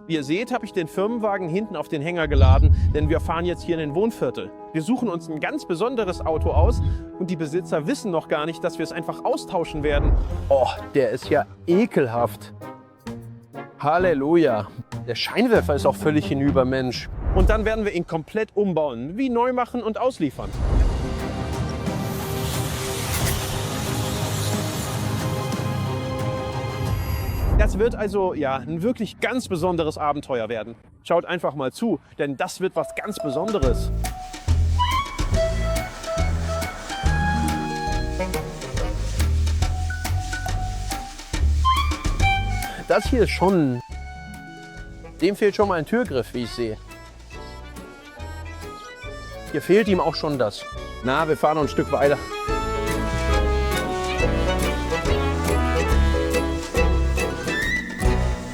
Wie ihr seht, habe ich den Firmenwagen hinten auf den Hänger geladen, denn wir fahren jetzt hier in den Wohnviertel. Wir suchen uns ein ganz besonderes Auto aus und die Besitzer wissen noch gar nicht, dass wir es einfach austauschen werden. Oh, der ist ja ekelhaft. Halleluja. Der Scheinwerfer ist auch völlig hinüber, Mensch. Und dann werden wir ihn komplett umbauen, wie neu machen und ausliefern. Das wird also ja ein wirklich ganz besonderes Abenteuer werden. Schaut einfach mal zu, denn das wird was ganz Besonderes. Das hier ist schon... Dem fehlt schon mal ein Türgriff, wie ich sehe. Hier fehlt ihm auch schon das. Na, wir fahren noch ein Stück weiter.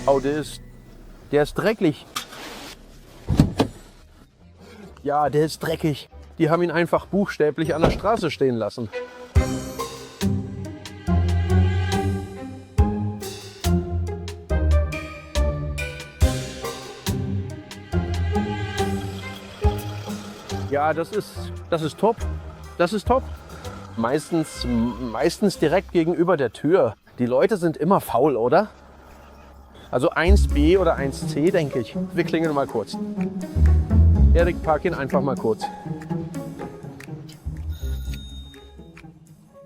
Oh, der ist dreckig. Ja, der ist dreckig. Die haben ihn einfach buchstäblich an der Straße stehen lassen. Ja, das ist top. Das ist top. Meistens direkt gegenüber der Tür. Die Leute sind immer faul, oder? Also 1b oder 1c, denke ich. Wir klingeln mal kurz. Erik, park ihn einfach mal kurz.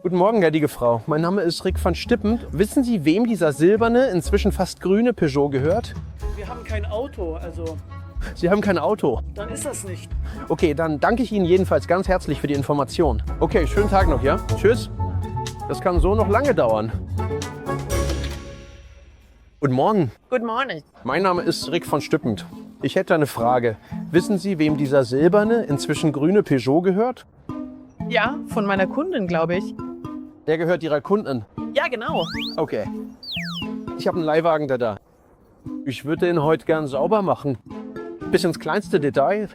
Guten Morgen, gnädige Frau. Mein Name ist Rick van Stippen. Wissen Sie, wem dieser silberne, inzwischen fast grüne Peugeot gehört? Wir haben kein Auto, also Sie haben kein Auto. dann ist das nicht. Okay, dann danke ich Ihnen jedenfalls ganz herzlich für die Information. Okay, schönen Tag noch, ja? Tschüss. Das kann so noch lange dauern. Guten Morgen. Good morning. Mein Name ist Rick von Stüppend. Ich hätte eine Frage. Wissen Sie, wem dieser silberne, inzwischen grüne Peugeot gehört? Ja, von meiner Kundin, glaube ich. Der gehört Ihrer Kundin. Ja, genau. Okay. Ich habe einen Leihwagen da. Ich würde den heute gern sauber machen. Bis ins kleinste Detail.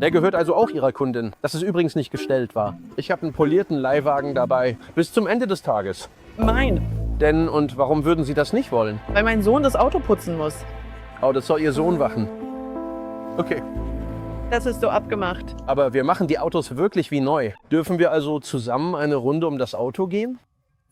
Der gehört also auch Ihrer Kundin, dass es übrigens nicht gestellt war. Ich habe einen polierten Leihwagen dabei. Bis zum Ende des Tages. Mein. Denn, und warum würden Sie das nicht wollen? Weil mein Sohn das Auto putzen muss. Oh, das soll Ihr Sohn machen. Okay. Das ist so abgemacht. Aber wir machen die Autos wirklich wie neu. Dürfen wir also zusammen eine Runde um das Auto gehen?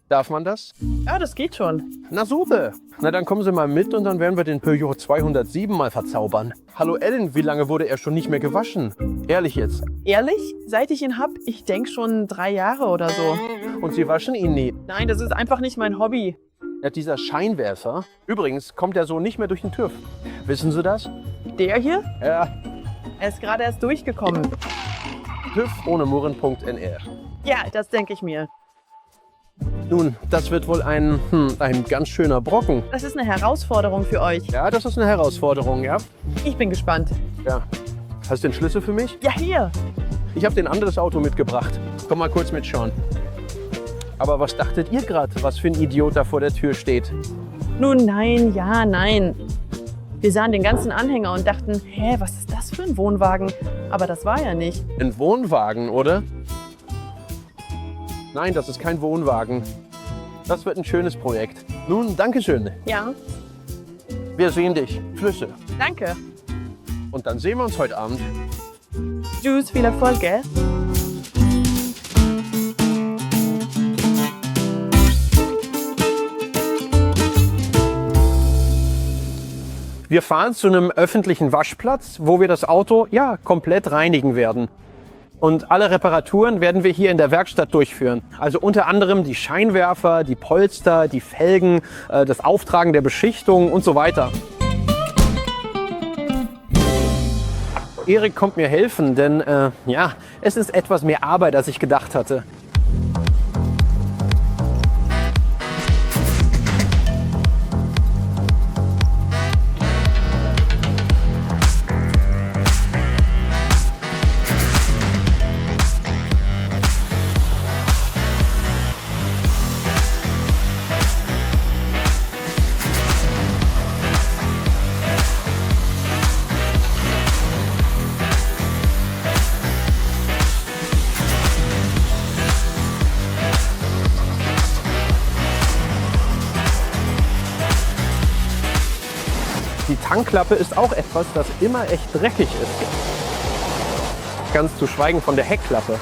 Darf man das? Ja, das geht schon. Na super. Na dann kommen Sie mal mit und dann werden wir den Peugeot 207 mal verzaubern. Hallo Ellen, wie lange wurde er schon nicht mehr gewaschen? Ehrlich jetzt. Ehrlich? Seit ich ihn hab, ich denke schon 3 Jahre oder so. Und Sie waschen ihn nie. Nein, das ist einfach nicht mein Hobby. Ja, dieser Scheinwerfer. Übrigens kommt er so nicht mehr durch den TÜV. Wissen Sie das? Der hier? Ja, Er ist gerade erst durchgekommen. TÜV ohne Murren.nr. Ja, das denke ich mir. Nun, das wird wohl ein ganz schöner Brocken. Das ist eine Herausforderung für euch. Ja, das ist eine Herausforderung, ja. Ich bin gespannt. Ja. Hast du den Schlüssel für mich? Ja, hier. Ich habe dir ein anderes Auto mitgebracht. Komm mal kurz mitschauen. Aber was dachtet ihr gerade, was für ein Idiot da vor der Tür steht? Nun, nein, ja, nein. Wir sahen den ganzen Anhänger und dachten, hä, was ist das für ein Wohnwagen? Aber das war ja nicht. Ein Wohnwagen, oder? Nein, das ist kein Wohnwagen. Das wird ein schönes Projekt. Nun, Dankeschön. Ja, Wir sehen dich. Flüsse. danke. Und dann sehen wir uns heute Abend. Tschüss, viel Erfolg, gell? Wir fahren zu einem öffentlichen Waschplatz, wo wir das Auto komplett reinigen werden. Und alle Reparaturen werden wir hier in der Werkstatt durchführen. Also unter anderem die Scheinwerfer, die Polster, die Felgen, das Auftragen der Beschichtung und so weiter. Erik kommt mir helfen, denn es ist etwas mehr Arbeit, als ich gedacht hatte. Die Tankklappe ist auch etwas, das immer echt dreckig ist. Ganz zu schweigen von der Heckklappe.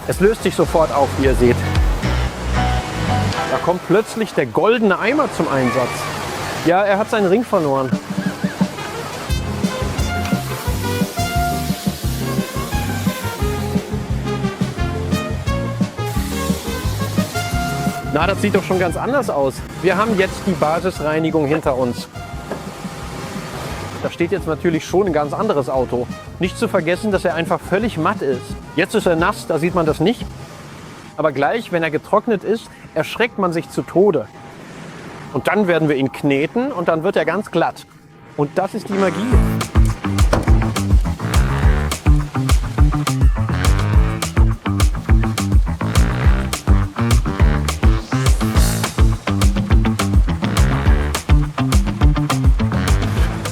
Es löst sich sofort auf, wie ihr seht. Da kommt plötzlich der goldene Eimer zum Einsatz. Ja, er hat seinen Ring verloren. Na, das sieht doch schon ganz anders aus. Wir haben jetzt die Basisreinigung hinter uns. Da steht jetzt natürlich schon ein ganz anderes Auto. Nicht zu vergessen, dass er einfach völlig matt ist. Jetzt ist er nass, da sieht man das nicht. Aber gleich, wenn er getrocknet ist, erschreckt man sich zu Tode. Und dann werden wir ihn kneten und dann wird er ganz glatt. Und das ist die Magie.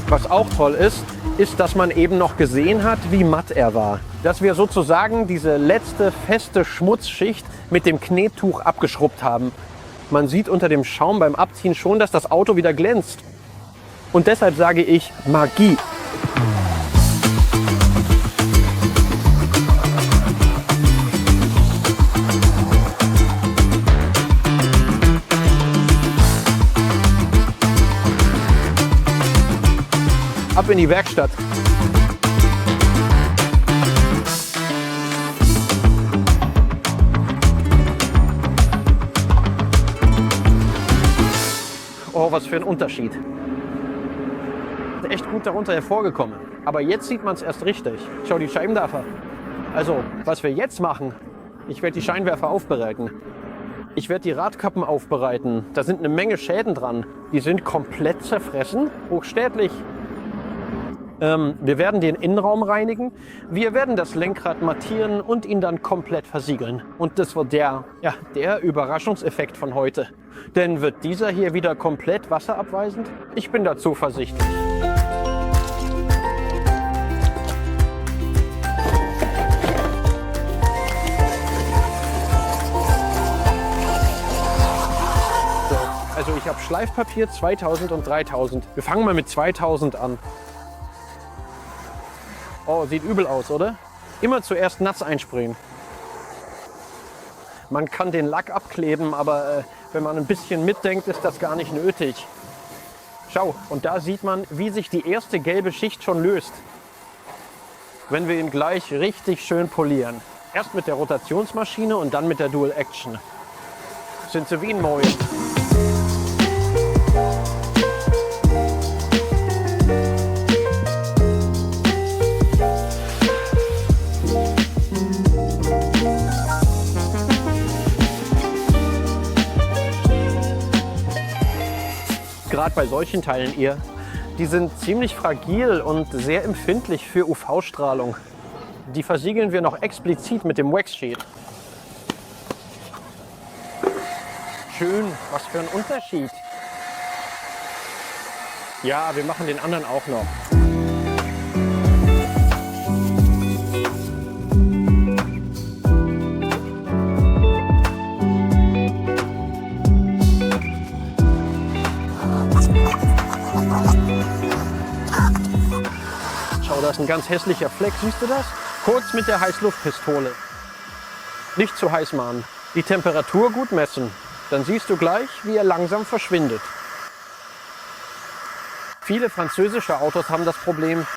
Was auch toll ist, dass man eben noch gesehen hat, wie matt er war. Dass wir sozusagen diese letzte feste Schmutzschicht mit dem Knettuch abgeschrubbt haben. Man sieht unter dem Schaum beim Abziehen schon, dass das Auto wieder glänzt. Und deshalb sage ich Magie. Ab in die Werkstatt. Oh, was für ein Unterschied. Echt gut darunter hervorgekommen. Aber jetzt sieht man es erst richtig. Schau, die Scheinwerfer. Also, was wir jetzt machen, ich werde die Scheinwerfer aufbereiten. Ich werde die Radkappen aufbereiten. Da sind eine Menge Schäden dran. Die sind komplett zerfressen, hochstädtlich. Wir werden den Innenraum reinigen, wir werden das Lenkrad mattieren und ihn dann komplett versiegeln. Und das wird der Überraschungseffekt von heute. Denn wird dieser hier wieder komplett wasserabweisend? Ich bin da zuversichtlich. So, also ich habe Schleifpapier 2000 und 3000. Wir fangen mal mit 2000 an. Oh, sieht übel aus, oder? Immer zuerst nass einsprühen. Man kann den Lack abkleben, aber wenn man ein bisschen mitdenkt, ist das gar nicht nötig. Schau, und da sieht man, wie sich die erste gelbe Schicht schon löst. Wenn wir ihn gleich richtig schön polieren. Erst mit der Rotationsmaschine und dann mit der Dual Action. Sind sie wie ein Mäuel. Gerade bei solchen Teilen hier, die sind ziemlich fragil und sehr empfindlich für UV-Strahlung. Die versiegeln wir noch explizit mit dem Wax Sheet. Schön, was für ein Unterschied. Ja, wir machen den anderen auch noch. Das ist ein ganz hässlicher Fleck, siehst du das? Kurz mit der Heißluftpistole. Nicht zu heiß machen. Die Temperatur gut messen. Dann siehst du gleich, wie er langsam verschwindet. Viele französische Autos haben das Problem.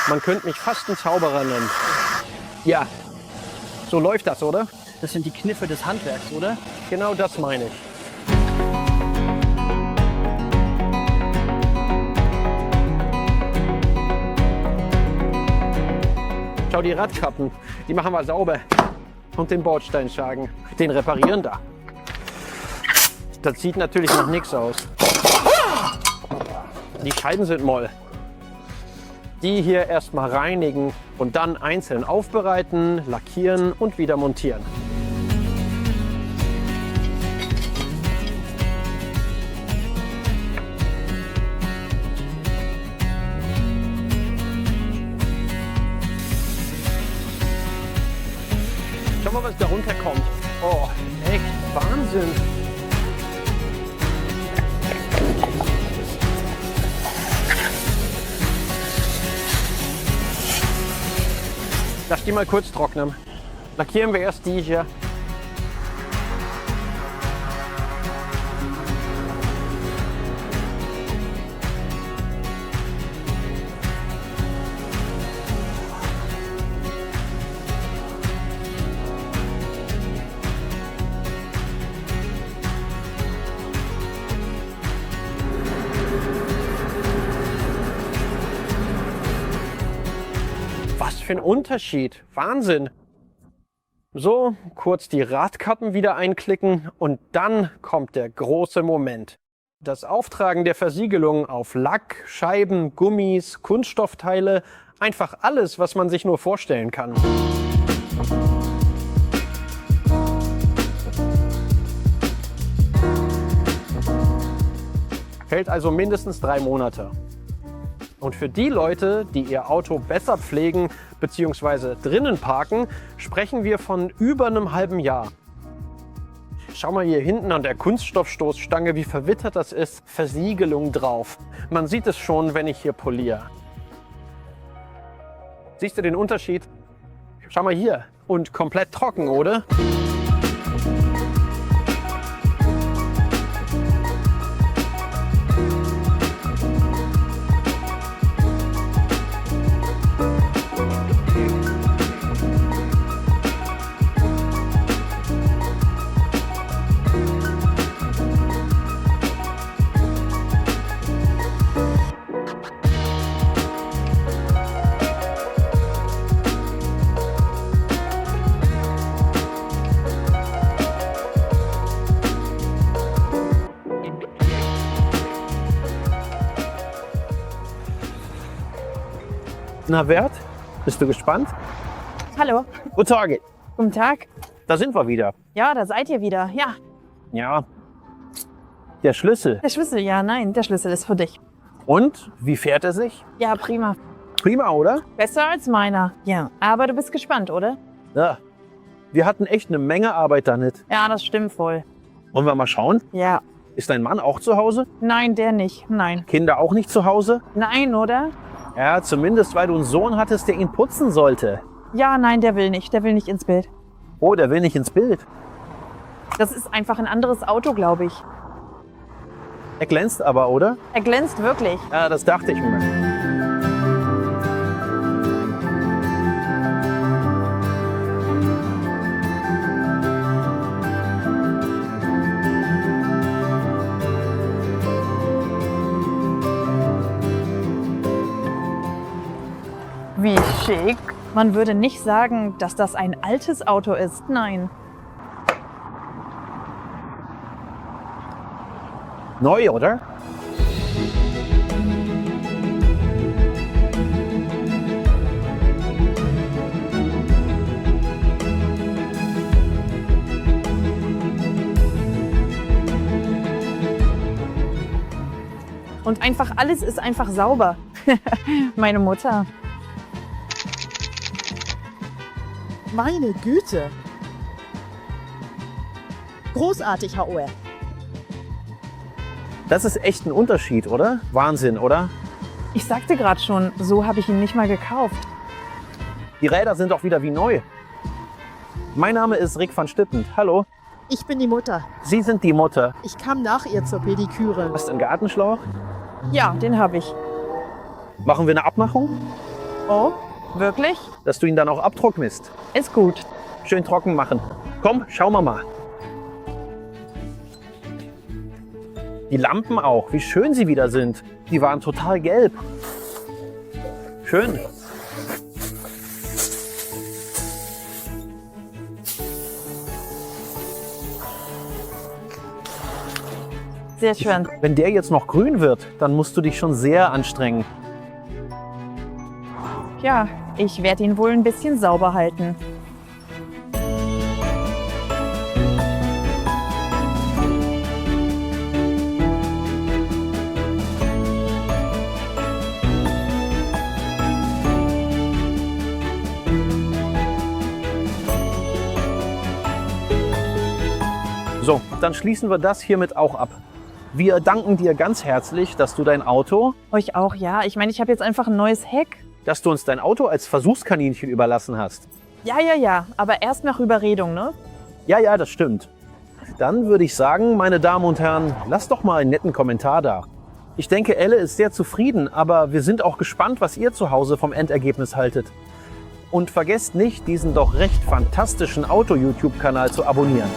Man könnte mich fast einen Zauberer nennen. Ja, so läuft das, oder? Das sind die Kniffe des Handwerks, oder? Genau das meine ich. Schau, die Radkappen, die machen wir sauber. Und den Bordsteinschagen, den reparieren da. Das sieht natürlich nach nichts aus. Die Scheiben sind Moll. Die hier erstmal reinigen und dann einzeln aufbereiten, lackieren und wieder montieren. Schau mal, was da runterkommt. Oh, echt Wahnsinn. Lass die mal kurz trocknen. Lackieren wir erst die hier. Was für ein Unterschied. Wahnsinn. So, kurz die Radkappen wieder einklicken und dann kommt der große Moment. Das Auftragen der Versiegelung auf Lack, Scheiben, Gummis, Kunststoffteile, einfach alles, was man sich nur vorstellen kann. Hält also mindestens 3 Monate. Und für die Leute, die ihr Auto besser pflegen bzw. drinnen parken, sprechen wir von über einem halben Jahr. Schau mal hier hinten an der Kunststoffstoßstange, wie verwittert das ist. Versiegelung drauf. Man sieht es schon, wenn ich hier poliere. Siehst du den Unterschied? Schau mal hier. Und komplett trocken, oder? Na Wert, bist du gespannt? Hallo. Guten Tag, Guten Tag. da sind wir wieder. Ja, da seid ihr wieder. Ja, Ja, der Schlüssel. der Schlüssel. Ja, nein, der Schlüssel ist für dich. Und, wie fährt er sich? Ja, prima. Prima, oder? Besser als meiner. Ja, aber du bist gespannt, oder? Ja. Wir hatten echt eine Menge Arbeit damit. Ja, das stimmt wohl. Wollen wir mal schauen? Ja. Ist dein Mann auch zu Hause? Nein, der nicht. Nein. Kinder auch nicht zu Hause? Nein, oder? Ja, zumindest weil du einen Sohn hattest, der ihn putzen sollte. Ja, nein, der will nicht. Der will nicht ins Bild. Oh, der will nicht ins Bild. Das ist einfach ein anderes Auto, glaube ich. Er glänzt aber, oder? Er glänzt wirklich. Ja, das dachte ich mir. Wie schick. Man würde nicht sagen, dass das ein altes Auto ist. Nein. Neu, oder? Und einfach alles ist einfach sauber. Meine Mutter. Meine Güte. Großartig, Herr Ohr. Das ist echt ein Unterschied, oder? Wahnsinn, oder? Ich sagte gerade schon, so habe ich ihn nicht mal gekauft. Die Räder sind auch wieder wie neu. Mein Name ist Rick van Stippend. Hallo. Ich bin die Mutter. Sie sind die Mutter. Ich kam nach ihr zur Pediküre. Hast du einen Gartenschlauch? Ja, den habe ich. Machen wir eine Abmachung, Oh, wirklich? dass du ihn dann auch abtrocknest. Ist gut. Schön trocken machen. Komm, schauen wir mal. Die Lampen auch, wie schön sie wieder sind. Die waren total gelb. Schön. Sehr schön. Wenn der jetzt noch grün wird, dann musst du dich schon sehr anstrengen. Ja, ich werde ihn wohl ein bisschen sauber halten. So, dann schließen wir das hiermit auch ab. Wir danken dir ganz herzlich, dass du dein Auto, Euch auch, ja. Ich meine, ich habe jetzt einfach ein neues Heck. dass du uns dein Auto als Versuchskaninchen überlassen hast. Ja, aber erst nach Überredung, ne? Ja, das stimmt. Dann würde ich sagen, meine Damen und Herren, lasst doch mal einen netten Kommentar da. Ich denke, Elle ist sehr zufrieden, aber wir sind auch gespannt, was ihr zu Hause vom Endergebnis haltet. Und vergesst nicht, diesen doch recht fantastischen Auto-YouTube-Kanal zu abonnieren.